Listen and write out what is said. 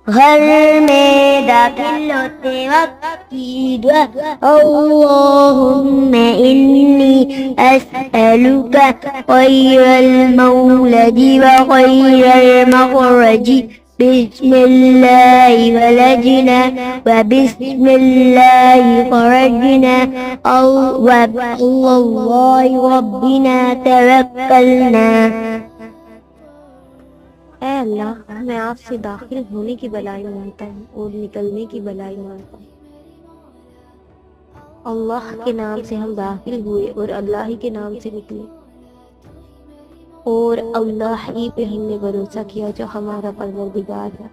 گھر میں داخل ہوتے وقت کی دعا اللہم انی اسألک خیر المولد وخیر المخرج بسم اللہ ولجنا وبسم اللہ خرجنا اللہ ربنا توکلنا۔ اے اللہ میں آپ سے داخل ہونے کی بلائی مانگتا ہوں اور نکلنے کی بلائی مانگتا ہوں۔ اللہ کے نام سے ہم داخل ہوئے اور اللہ ہی کے نام سے نکلے، اور اللہ ہی پہ ہم نے بھروسہ کیا جو ہمارا پروردگار ہے۔